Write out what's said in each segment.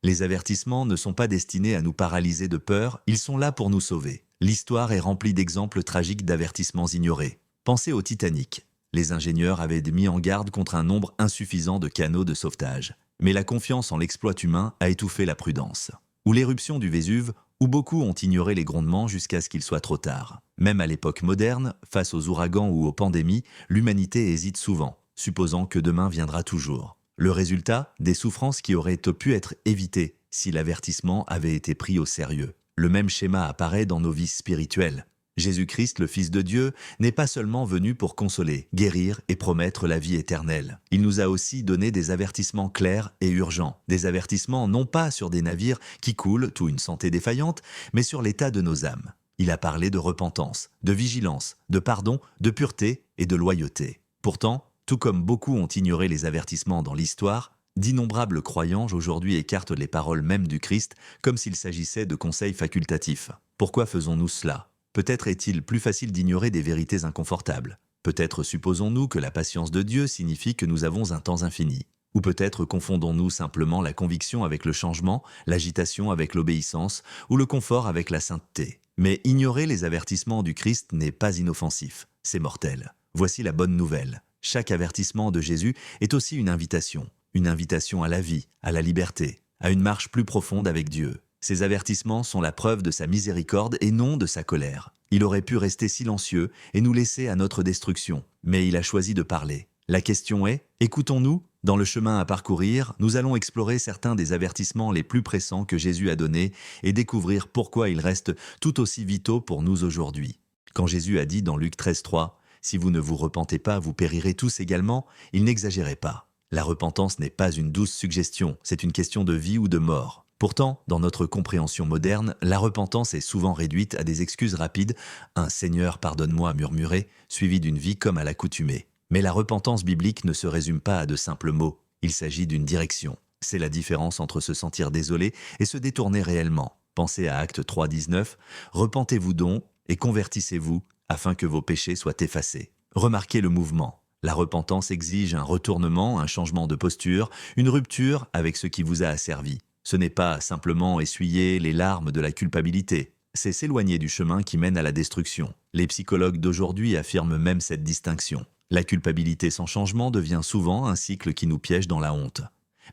Les avertissements ne sont pas destinés à nous paralyser de peur, ils sont là pour nous sauver. L'histoire est remplie d'exemples tragiques d'avertissements ignorés. Pensez au Titanic. Les ingénieurs avaient mis en garde contre un nombre insuffisant de canaux de sauvetage. Mais la confiance en l'exploit humain a étouffé la prudence. Ou l'éruption du Vésuve, où beaucoup ont ignoré les grondements jusqu'à ce qu'il soit trop tard. Même à l'époque moderne, face aux ouragans ou aux pandémies, l'humanité hésite souvent, supposant que demain viendra toujours. Le résultat, des souffrances qui auraient pu être évitées si l'avertissement avait été pris au sérieux. Le même schéma apparaît dans nos vies spirituelles. Jésus-Christ, le Fils de Dieu, n'est pas seulement venu pour consoler, guérir et promettre la vie éternelle. Il nous a aussi donné des avertissements clairs et urgents. Des avertissements non pas sur des navires qui coulent ou une santé défaillante, mais sur l'état de nos âmes. Il a parlé de repentance, de vigilance, de pardon, de pureté et de loyauté. Pourtant, tout comme beaucoup ont ignoré les avertissements dans l'histoire, d'innombrables croyants aujourd'hui écartent les paroles mêmes du Christ comme s'il s'agissait de conseils facultatifs. Pourquoi faisons-nous cela ? Peut-être est-il plus facile d'ignorer des vérités inconfortables. Peut-être supposons-nous que la patience de Dieu signifie que nous avons un temps infini. Ou peut-être confondons-nous simplement la conviction avec le changement, l'agitation avec l'obéissance, ou le confort avec la sainteté. Mais ignorer les avertissements du Christ n'est pas inoffensif, c'est mortel. Voici la bonne nouvelle. Chaque avertissement de Jésus est aussi une invitation à la vie, à la liberté, à une marche plus profonde avec Dieu. Ces avertissements sont la preuve de sa miséricorde et non de sa colère. Il aurait pu rester silencieux et nous laisser à notre destruction, mais il a choisi de parler. La question est, écoutons-nous ? Dans le chemin à parcourir, nous allons explorer certains des avertissements les plus pressants que Jésus a donnés et découvrir pourquoi ils restent tout aussi vitaux pour nous aujourd'hui. Quand Jésus a dit dans Luc 13,3 « Si vous ne vous repentez pas, vous périrez tous également », il n'exagérait pas. La repentance n'est pas une douce suggestion, c'est une question de vie ou de mort. Pourtant, dans notre compréhension moderne, la repentance est souvent réduite à des excuses rapides, un « Seigneur, pardonne-moi » murmuré, suivi d'une vie comme à l'accoutumée. Mais la repentance biblique ne se résume pas à de simples mots, il s'agit d'une direction. C'est la différence entre se sentir désolé et se détourner réellement. Pensez à Actes 3,19 « Repentez-vous donc et convertissez-vous, afin que vos péchés soient effacés ». Remarquez le mouvement. La repentance exige un retournement, un changement de posture, une rupture avec ce qui vous a asservi. Ce n'est pas simplement essuyer les larmes de la culpabilité, c'est s'éloigner du chemin qui mène à la destruction. Les psychologues d'aujourd'hui affirment même cette distinction. La culpabilité sans changement devient souvent un cycle qui nous piège dans la honte.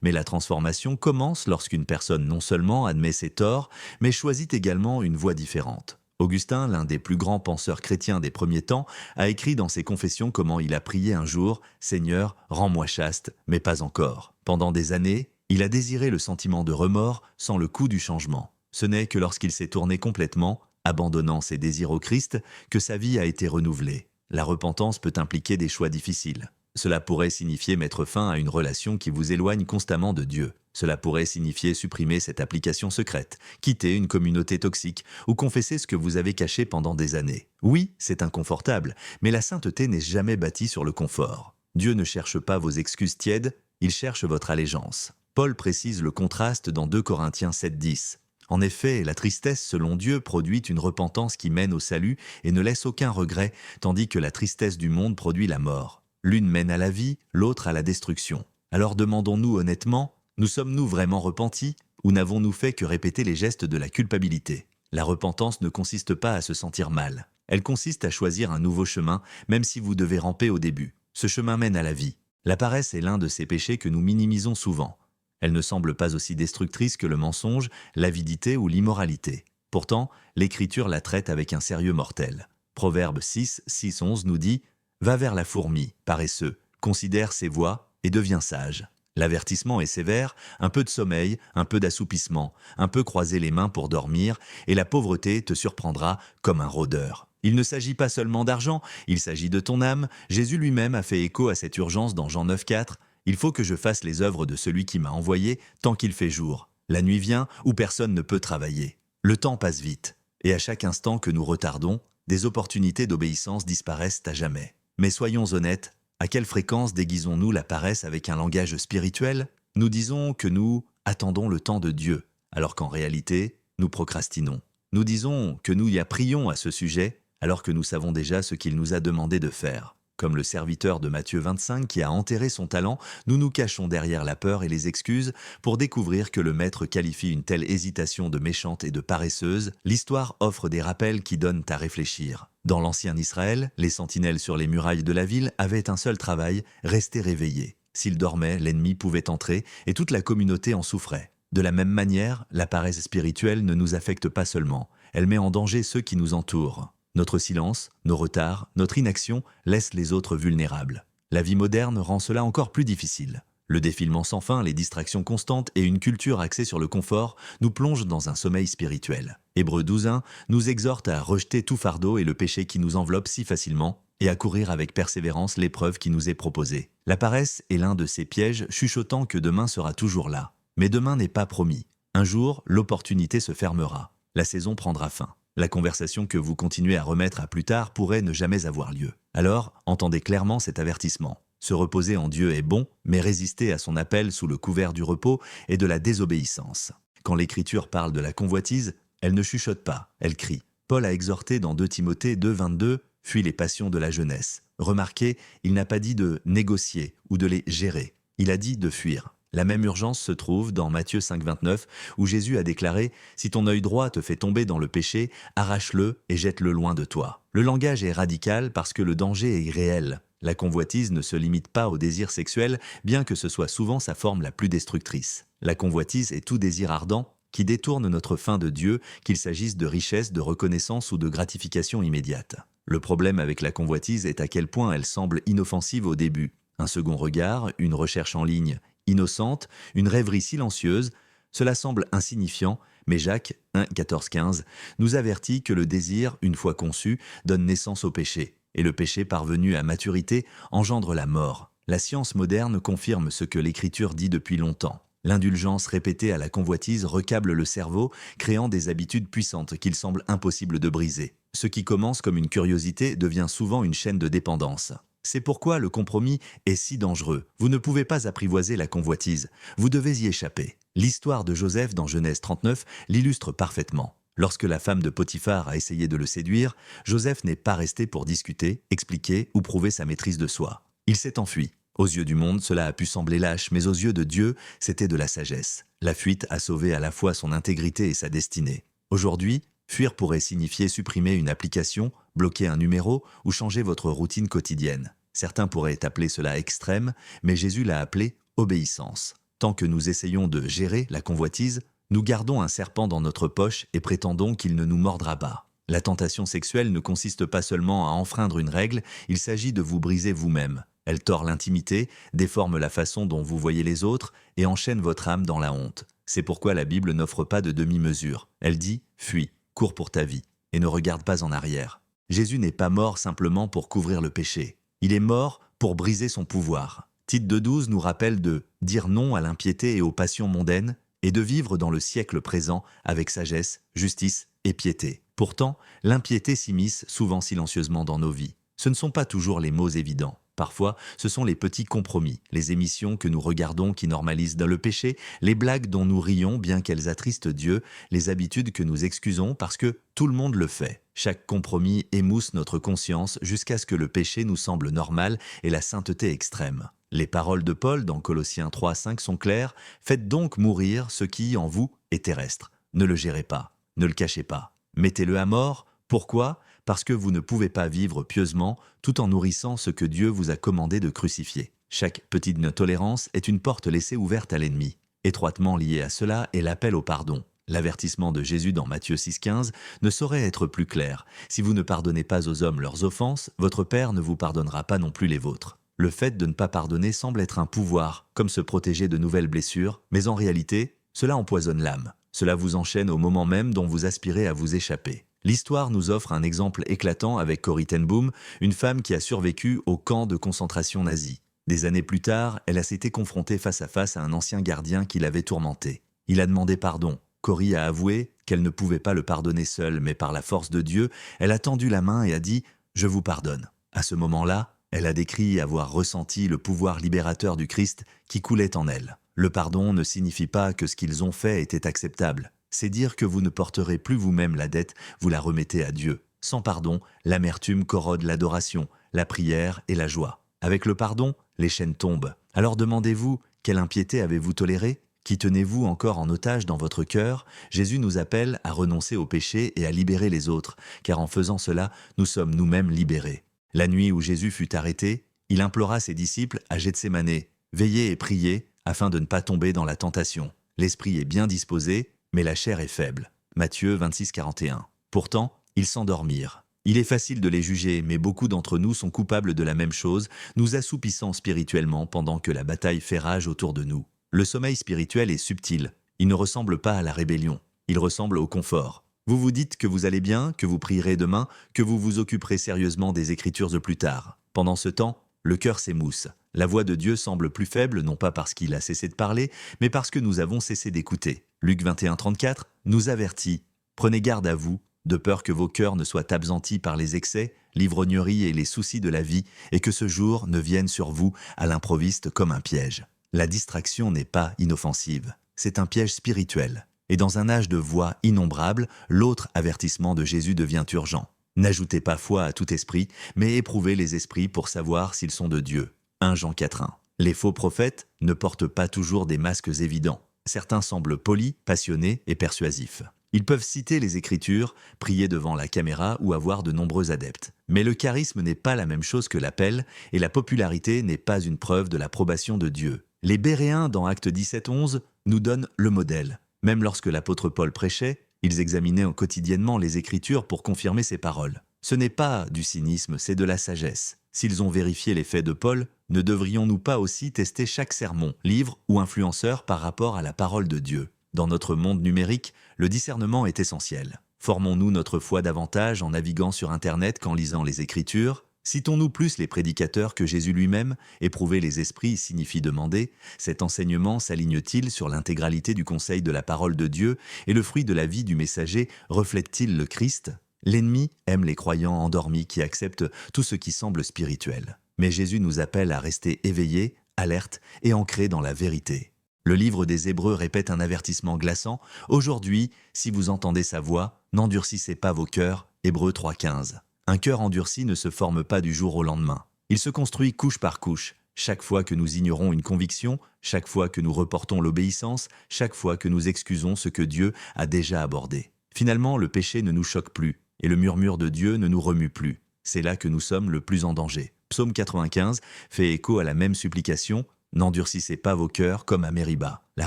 Mais la transformation commence lorsqu'une personne non seulement admet ses torts, mais choisit également une voie différente. Augustin, l'un des plus grands penseurs chrétiens des premiers temps, a écrit dans ses confessions comment il a prié un jour « Seigneur, rends-moi chaste, mais pas encore ». Pendant des années, il a désiré le sentiment de remords sans le coup du changement. Ce n'est que lorsqu'il s'est tourné complètement, abandonnant ses désirs au Christ, que sa vie a été renouvelée. La repentance peut impliquer des choix difficiles. Cela pourrait signifier mettre fin à une relation qui vous éloigne constamment de Dieu. Cela pourrait signifier supprimer cette application secrète, quitter une communauté toxique ou confesser ce que vous avez caché pendant des années. Oui, c'est inconfortable, mais la sainteté n'est jamais bâtie sur le confort. Dieu ne cherche pas vos excuses tièdes, il cherche votre allégeance. Paul précise le contraste dans 2 Corinthiens 7,10. En effet, la tristesse selon Dieu produit une repentance qui mène au salut et ne laisse aucun regret, tandis que la tristesse du monde produit la mort. L'une mène à la vie, l'autre à la destruction. Alors demandons-nous honnêtement, nous sommes-nous vraiment repentis ou n'avons-nous fait que répéter les gestes de la culpabilité ? La repentance ne consiste pas à se sentir mal. Elle consiste à choisir un nouveau chemin, même si vous devez ramper au début. Ce chemin mène à la vie. La paresse est l'un de ces péchés que nous minimisons souvent. Elle ne semble pas aussi destructrice que le mensonge, l'avidité ou l'immoralité. Pourtant, l'Écriture la traite avec un sérieux mortel. Proverbe 6:11 nous dit « Va vers la fourmi, paresseux, considère ses voies et deviens sage ». L'avertissement est sévère, un peu de sommeil, un peu d'assoupissement, un peu croiser les mains pour dormir, et la pauvreté te surprendra comme un rôdeur. Il ne s'agit pas seulement d'argent, il s'agit de ton âme. Jésus lui-même a fait écho à cette urgence dans Jean 9,4. Il faut que je fasse les œuvres de celui qui m'a envoyé tant qu'il fait jour. La nuit vient où personne ne peut travailler. Le temps passe vite, et à chaque instant que nous retardons, des opportunités d'obéissance disparaissent à jamais. Mais soyons honnêtes, à quelle fréquence déguisons-nous la paresse avec un langage spirituel ? Nous disons que nous attendons le temps de Dieu, alors qu'en réalité, nous procrastinons. Nous disons que nous y prions à ce sujet, alors que nous savons déjà ce qu'il nous a demandé de faire. Comme le serviteur de Matthieu 25 qui a enterré son talent, nous nous cachons derrière la peur et les excuses pour découvrir que le maître qualifie une telle hésitation de méchante et de paresseuse. L'histoire offre des rappels qui donnent à réfléchir. Dans l'ancien Israël, les sentinelles sur les murailles de la ville avaient un seul travail, rester réveillés. S'ils dormaient, l'ennemi pouvait entrer et toute la communauté en souffrait. De la même manière, la paresse spirituelle ne nous affecte pas seulement, elle met en danger ceux qui nous entourent. Notre silence, nos retards, notre inaction laissent les autres vulnérables. La vie moderne rend cela encore plus difficile. Le défilement sans fin, les distractions constantes et une culture axée sur le confort nous plongent dans un sommeil spirituel. Hébreux 12:1 nous exhorte à rejeter tout fardeau et le péché qui nous enveloppe si facilement et à courir avec persévérance l'épreuve qui nous est proposée. La paresse est l'un de ces pièges chuchotant que demain sera toujours là. Mais demain n'est pas promis. Un jour, l'opportunité se fermera. La saison prendra fin. La conversation que vous continuez à remettre à plus tard pourrait ne jamais avoir lieu. Alors, entendez clairement cet avertissement. Se reposer en Dieu est bon, mais résister à son appel sous le couvert du repos est de la désobéissance. Quand l'Écriture parle de la convoitise, elle ne chuchote pas, elle crie. Paul a exhorté dans 2 Timothée 2:22 « Fuis les passions de la jeunesse ». Remarquez, il n'a pas dit de négocier ou de les gérer, il a dit de fuir. La même urgence se trouve dans Matthieu 5:29 où Jésus a déclaré « Si ton œil droit te fait tomber dans le péché, arrache-le et jette-le loin de toi ». Le langage est radical parce que le danger est réel. La convoitise ne se limite pas au désir sexuel, bien que ce soit souvent sa forme la plus destructrice. La convoitise est tout désir ardent qui détourne notre fin de Dieu, qu'il s'agisse de richesse, de reconnaissance ou de gratification immédiate. Le problème avec la convoitise est à quel point elle semble inoffensive au début. Un second regard, une recherche en ligne innocente, une rêverie silencieuse, cela semble insignifiant, mais Jacques 1,14-15 nous avertit que le désir, une fois conçu, donne naissance au péché, et le péché parvenu à maturité engendre la mort. La science moderne confirme ce que l'Écriture dit depuis longtemps. L'indulgence répétée à la convoitise recable le cerveau, créant des habitudes puissantes qu'il semble impossible de briser. Ce qui commence comme une curiosité devient souvent une chaîne de dépendance. C'est pourquoi le compromis est si dangereux. Vous ne pouvez pas apprivoiser la convoitise, vous devez y échapper. L'histoire de Joseph dans Genèse 39 l'illustre parfaitement. Lorsque la femme de Potiphar a essayé de le séduire, Joseph n'est pas resté pour discuter, expliquer ou prouver sa maîtrise de soi. Il s'est enfui. Aux yeux du monde, cela a pu sembler lâche, mais aux yeux de Dieu, c'était de la sagesse. La fuite a sauvé à la fois son intégrité et sa destinée. Aujourd'hui, fuir pourrait signifier supprimer une application, bloquer un numéro ou changer votre routine quotidienne. Certains pourraient appeler cela extrême, mais Jésus l'a appelé obéissance. Tant que nous essayons de gérer la convoitise, nous gardons un serpent dans notre poche et prétendons qu'il ne nous mordra pas. La tentation sexuelle ne consiste pas seulement à enfreindre une règle, il s'agit de vous briser vous-même. Elle tord l'intimité, déforme la façon dont vous voyez les autres et enchaîne votre âme dans la honte. C'est pourquoi la Bible n'offre pas de demi-mesure. Elle dit « Fuis, cours pour ta vie et ne regarde pas en arrière ». Jésus n'est pas mort simplement pour couvrir le péché. Il est mort pour briser son pouvoir. Tite 2,12 nous rappelle de dire non à l'impiété et aux passions mondaines et de vivre dans le siècle présent avec sagesse, justice et piété. Pourtant, l'impiété s'immisce souvent silencieusement dans nos vies. Ce ne sont pas toujours les mots évidents. Parfois, ce sont les petits compromis, les émissions que nous regardons qui normalisent le péché, les blagues dont nous rions bien qu'elles attristent Dieu, les habitudes que nous excusons parce que tout le monde le fait. Chaque compromis émousse notre conscience jusqu'à ce que le péché nous semble normal et la sainteté extrême. Les paroles de Paul dans Colossiens 3,5 sont claires. « Faites donc mourir ce qui, en vous, est terrestre. Ne le gérez pas, ne le cachez pas. Mettez-le à mort. Pourquoi ? Parce que vous ne pouvez pas vivre pieusement tout en nourrissant ce que Dieu vous a commandé de crucifier. Chaque petite intolérance est une porte laissée ouverte à l'ennemi. Étroitement lié à cela est l'appel au pardon. L'avertissement de Jésus dans Matthieu 6,15 ne saurait être plus clair. Si vous ne pardonnez pas aux hommes leurs offenses, votre Père ne vous pardonnera pas non plus les vôtres. Le fait de ne pas pardonner semble être un pouvoir, comme se protéger de nouvelles blessures, mais en réalité, cela empoisonne l'âme. Cela vous enchaîne au moment même dont vous aspirez à vous échapper. L'histoire nous offre un exemple éclatant avec Corrie ten Boom, une femme qui a survécu au camp de concentration nazi. Des années plus tard, elle a été confrontée face à face à un ancien gardien qui l'avait tourmentée. Il a demandé pardon. Corrie a avoué qu'elle ne pouvait pas le pardonner seule, mais par la force de Dieu, elle a tendu la main et a dit « Je vous pardonne ». À ce moment-là, elle a décrit avoir ressenti le pouvoir libérateur du Christ qui coulait en elle. Le pardon ne signifie pas que ce qu'ils ont fait était acceptable. C'est dire que vous ne porterez plus vous-même la dette, vous la remettez à Dieu. Sans pardon, l'amertume corrode l'adoration, la prière et la joie. Avec le pardon, les chaînes tombent. Alors demandez-vous, quelle impiété avez-vous tolérée? Qui tenez-vous encore en otage dans votre cœur? Jésus nous appelle à renoncer au péché et à libérer les autres, car en faisant cela, nous sommes nous-mêmes libérés. La nuit où Jésus fut arrêté, il implora ses disciples à Gethsémane: « Veillez et priez, afin de ne pas tomber dans la tentation. L'esprit est bien disposé, mais la chair est faible. » Matthieu 26, 41. Pourtant, ils s'endormirent. Il est facile de les juger, mais beaucoup d'entre nous sont coupables de la même chose, nous assoupissant spirituellement pendant que la bataille fait rage autour de nous. Le sommeil spirituel est subtil. Il ne ressemble pas à la rébellion. Il ressemble au confort. Vous vous dites que vous allez bien, que vous prierez demain, que vous vous occuperez sérieusement des Écritures de plus tard. Pendant ce temps, le cœur s'émousse. La voix de Dieu semble plus faible, non pas parce qu'il a cessé de parler, mais parce que nous avons cessé d'écouter. Luc 21, 34 nous avertit: « Prenez garde à vous, de peur que vos cœurs ne soient absentis par les excès, l'ivrognerie et les soucis de la vie, et que ce jour ne vienne sur vous à l'improviste comme un piège. » La distraction n'est pas inoffensive, c'est un piège spirituel. Et dans un âge de voix innombrables, l'autre avertissement de Jésus devient urgent. N'ajoutez pas foi à tout esprit, mais éprouvez les esprits pour savoir s'ils sont de Dieu. 1 Jean 4:1. Les faux prophètes ne portent pas toujours des masques évidents. Certains semblent polis, passionnés et persuasifs. Ils peuvent citer les Écritures, prier devant la caméra ou avoir de nombreux adeptes. Mais le charisme n'est pas la même chose que l'appel, et la popularité n'est pas une preuve de l'approbation de Dieu. Les Béréens, dans Actes 17:11, nous donnent le modèle. Même lorsque l'apôtre Paul prêchait, ils examinaient quotidiennement les Écritures pour confirmer ses paroles. Ce n'est pas du cynisme, c'est de la sagesse. S'ils ont vérifié les faits de Paul, ne devrions-nous pas aussi tester chaque sermon, livre ou influenceur par rapport à la parole de Dieu? Dans notre monde numérique, le discernement est essentiel. Formons-nous notre foi davantage en naviguant sur Internet qu'en lisant les Écritures? Citons-nous plus les prédicateurs que Jésus lui-même? Éprouver les esprits signifie demander: cet enseignement s'aligne-t-il sur l'intégralité du conseil de la parole de Dieu, et le fruit de la vie du messager reflète-t-il le Christ? L'ennemi aime les croyants endormis qui acceptent tout ce qui semble spirituel. Mais Jésus nous appelle à rester éveillés, alertes et ancrés dans la vérité. Le livre des Hébreux répète un avertissement glaçant: « Aujourd'hui, si vous entendez sa voix, n'endurcissez pas vos cœurs. » Hébreux 3,15. Un cœur endurci ne se forme pas du jour au lendemain. Il se construit couche par couche. Chaque fois que nous ignorons une conviction, chaque fois que nous reportons l'obéissance, chaque fois que nous excusons ce que Dieu a déjà abordé. Finalement, le péché ne nous choque plus, et le murmure de Dieu ne nous remue plus. C'est là que nous sommes le plus en danger. Psaume 95 fait écho à la même supplication: « N'endurcissez pas vos cœurs comme à Mériba. » La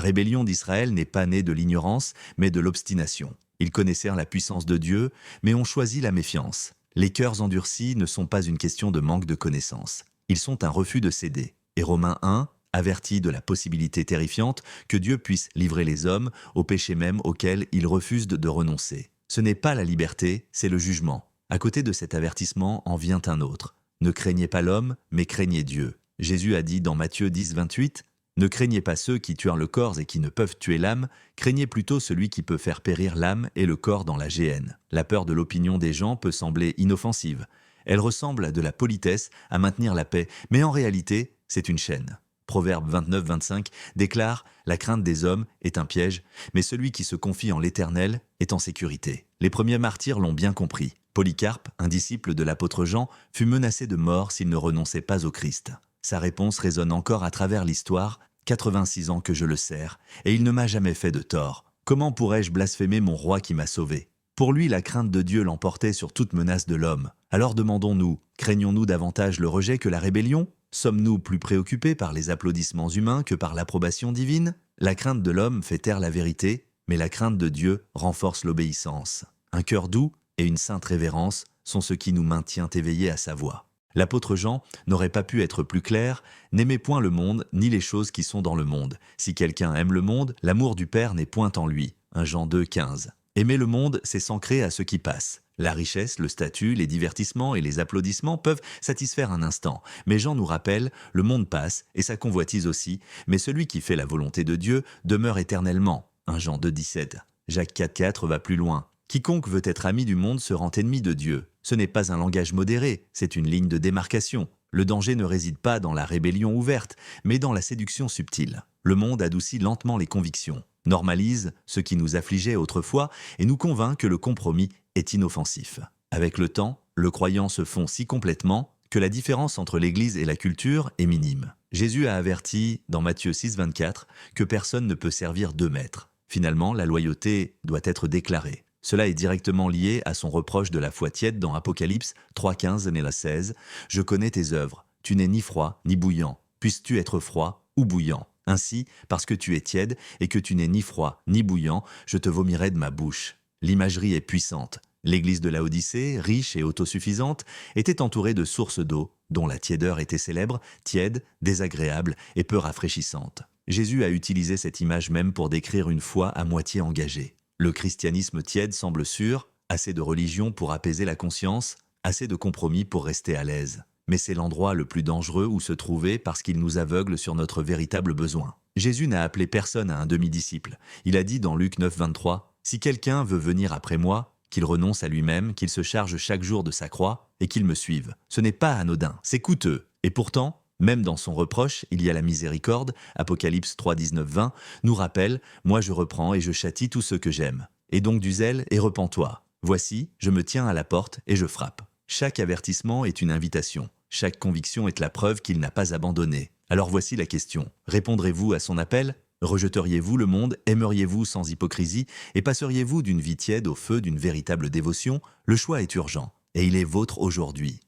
rébellion d'Israël n'est pas née de l'ignorance, mais de l'obstination. Ils connaissèrent la puissance de Dieu, mais ont choisi la méfiance. Les cœurs endurcis ne sont pas une question de manque de connaissance. Ils sont un refus de céder. Et Romains 1 avertit de la possibilité terrifiante que Dieu puisse livrer les hommes au péché même auquel ils refusent de renoncer. Ce n'est pas la liberté, c'est le jugement. À côté de cet avertissement en vient un autre: « Ne craignez pas l'homme, mais craignez Dieu. » Jésus a dit dans Matthieu 10, 28, « Ne craignez pas ceux qui tuent le corps et qui ne peuvent tuer l'âme, craignez plutôt celui qui peut faire périr l'âme et le corps dans la géhenne. » La peur de l'opinion des gens peut sembler inoffensive. Elle ressemble à de la politesse, à maintenir la paix, mais en réalité, c'est une chaîne. Proverbe 29, 25 déclare: « La crainte des hommes est un piège, mais celui qui se confie en l'Éternel est en sécurité. » Les premiers martyrs l'ont bien compris. Polycarpe, un disciple de l'apôtre Jean, fut menacé de mort s'il ne renonçait pas au Christ. Sa réponse résonne encore à travers l'histoire: « 86 ans que je le sers, et il ne m'a jamais fait de tort. Comment pourrais-je blasphémer mon roi qui m'a sauvé ?» Pour lui, la crainte de Dieu l'emportait sur toute menace de l'homme. Alors demandons-nous, craignons-nous davantage le rejet que la rébellion? Sommes-nous plus préoccupés par les applaudissements humains que par l'approbation divine? La crainte de l'homme fait taire la vérité, mais la crainte de Dieu renforce l'obéissance. Un cœur doux et une sainte révérence sont ce qui nous maintient éveillés à sa voix. L'apôtre Jean n'aurait pas pu être plus clair: « N'aimez point le monde, ni les choses qui sont dans le monde. Si quelqu'un aime le monde, l'amour du Père n'est point en lui. » 1 Jean 2, 15. Aimer le monde, c'est s'ancrer à ce qui passe. La richesse, le statut, les divertissements et les applaudissements peuvent satisfaire un instant. Mais Jean nous rappelle: le monde passe, et sa convoitise aussi, mais celui qui fait la volonté de Dieu demeure éternellement. 1 Jean 2, 17. Jacques 4, 4 va plus loin. Quiconque veut être ami du monde se rend ennemi de Dieu. Ce n'est pas un langage modéré, c'est une ligne de démarcation. Le danger ne réside pas dans la rébellion ouverte, mais dans la séduction subtile. Le monde adoucit lentement les convictions, normalise ce qui nous affligeait autrefois et nous convainc que le compromis est inoffensif. Avec le temps, le croyant se fond si complètement que la différence entre l'Église et la culture est minime. Jésus a averti, dans Matthieu 6, 24, que personne ne peut servir deux maîtres. Finalement, la loyauté doit être déclarée. Cela est directement lié à son reproche de la foi tiède dans Apocalypse 3, 15 et 16. « Je connais tes œuvres. Tu n'es ni froid ni bouillant. Puisses-tu être froid ou bouillant? Ainsi, parce que tu es tiède et que tu n'es ni froid ni bouillant, je te vomirai de ma bouche. » L'imagerie est puissante. L'église de Laodicée, riche et autosuffisante, était entourée de sources d'eau, dont la tiédeur était célèbre, tiède, désagréable et peu rafraîchissante. Jésus a utilisé cette image même pour décrire une foi à moitié engagée. Le christianisme tiède semble sûr, assez de religion pour apaiser la conscience, assez de compromis pour rester à l'aise. Mais c'est l'endroit le plus dangereux où se trouver parce qu'il nous aveugle sur notre véritable besoin. Jésus n'a appelé personne à un demi-disciple. Il a dit dans Luc 9, 23, « Si quelqu'un veut venir après moi, qu'il renonce à lui-même, qu'il se charge chaque jour de sa croix et qu'il me suive. » Ce n'est pas anodin, c'est coûteux. Et pourtant, même dans son reproche, il y a la miséricorde, Apocalypse 3, 19, 20, nous rappelle « Moi je reprends et je châtie tous ceux que j'aime. Et donc du zèle et repens-toi. Voici, je me tiens à la porte et je frappe. » Chaque avertissement est une invitation. Chaque conviction est la preuve qu'il n'a pas abandonné. Alors voici la question. Répondrez-vous à son appel ? Rejeteriez-vous le monde ? Aimeriez-vous sans hypocrisie ? Et passeriez-vous d'une vie tiède au feu d'une véritable dévotion ? Le choix est urgent. Et il est vôtre aujourd'hui.